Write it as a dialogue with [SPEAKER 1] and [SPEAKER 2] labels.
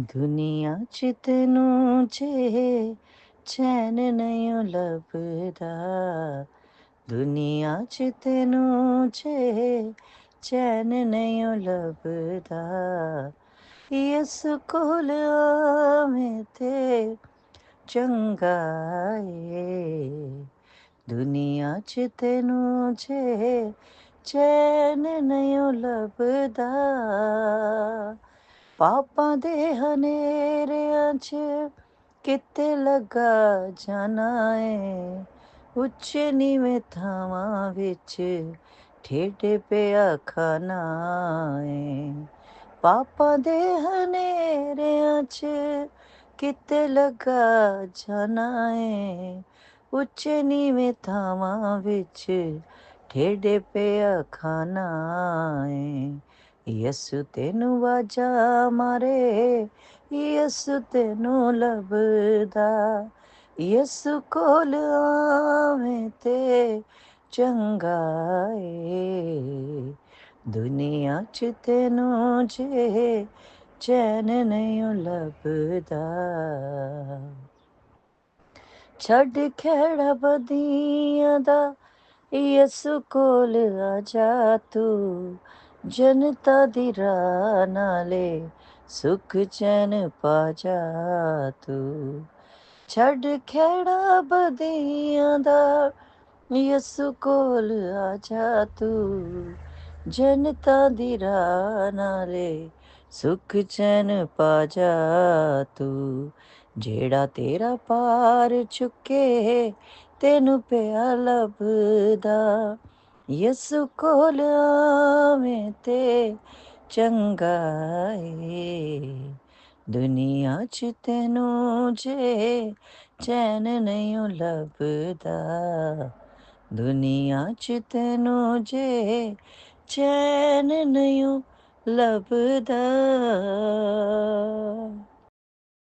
[SPEAKER 1] ਦੁਨੀਆ 'ਚ ਤੈਨੂੰ ਜੇ ਚੈਨ ਨਹੀਂ ਲੱਭਦਾ, ਦੁਨੀਆ 'ਚ ਤੈਨੂੰ ਜੇ ਚੈਨ ਨਹੀਂ ਲੱਭਦਾ। ਇਸ ਕੋਲ ਆਵੇਂ ਤੇ ਚੰਗਾ ਏ, ਦੁਨੀਆ 'ਚ ਤੈਨੂੰ ਜੇ ਚੈਨ ਨਹੀਂ ਲੱਭਦਾ। ਪਾਪਾਂ ਦੇ ਹਨੇਰਿਆਂ 'ਚ ਕਿਤੇ ਲੱਗਾ ਜਾਣਾ ਏ, ਉੱਚੇ ਨੀਵੇਂ ਥਾਵਾਂ ਵਿੱਚ ਠੇਡੇ ਪਿਆ ਖਾਣਾ ਏ। ਪਾਪਾਂ ਦੇ ਹਨੇਰਿਆਂ 'ਚ ਕਿਤੇ ਲੱਗਾ ਜਾਣਾ ਏ, ਉੱਚੇ ਨੀਵੇਂ ਥਾਵਾਂ ਵਿੱਚ ਠੇਡੇ ਪਿਆ ਖਾਣਾ ਏ। ਯਸੂ ਤੈਨੂੰ ਵਾਜਾ ਮਾਰੇ, ਯਸੂ ਤੈਨੂੰ ਲੱਭਦਾ, ਯਸੂ ਕੋਲ ਆਵੇਂ ਤੇ ਚੰਗਾ ਏ। ਦੁਨੀਆ 'ਚ ਤੈਨੂੰ ਜੇ ਚੈਨ ਨਹੀਂ ਲੱਭਦਾ। ਛੱਡ ਖਹਿੜਾ ਬਦੀਆਂ ਦਾ, ਯਸੂ ਕੋਲ ਆ ਜਾ ਤੂੰ, ਜਨਤਾ ਦੀ ਰਾਹ ਨਾਲੇ ਸੁਖ ਚੈਨ ਪਾ ਜਾ ਤੂੰ। ਛੱਡ ਖਹਿੜਾ ਬਦੀਆਂ ਦਾ, ਯਸੂ ਕੋਲ ਆ ਜਾ ਤੂੰ, ਜਨਤਾ ਦੀ ਰਾਹ ਨਾਲੇ ਸੁਖ ਚੈਨ ਪਾ ਜਾ ਤੂੰ। ਜਿਹੜਾ ਤੇਰਾ ਪਾਰ ਚੁੱਕੇ ਤੈਨੂੰ ਪਿਆ ਲੱਭਦਾ, ਯਸੂ ਕੋਲ ਆਵੇਂ ਤੇ ਚੰਗਾ ਏ। ਦੁਨੀਆ 'ਚ ਤੈਨੂੰ ਜੇ ਚੈਨ ਨਹੀਂ ਲੱਭਦਾ, ਦੁਨੀਆ 'ਚ ਤੈਨੂੰ ਜੇ ਚੈਨ ਨਹੀਂ ਲੱਭਦਾ।